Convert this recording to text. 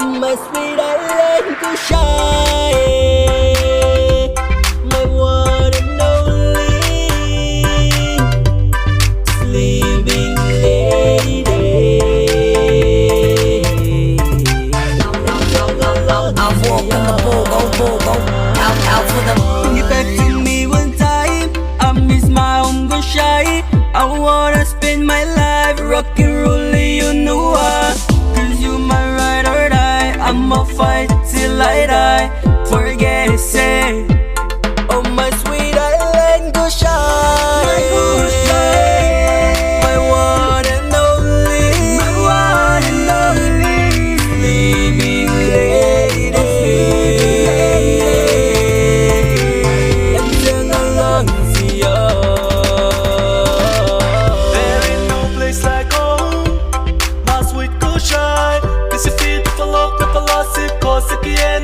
My sweet island Kosrae, my one and only sleeping lady. I'm walking the go, out for the. Get back to me one time, I miss my home Kosrae. I wanna spend my life rock and rollin', you know why? Cause you my ride or die, I'ma fight till I die. Forget it, say, oh my sweet island Kosrae, my one and only, sleeping lady. And sing along to you. There ain't no place like home, my sweet Kosrae. Cause you feel the love, the philosophy, cause again.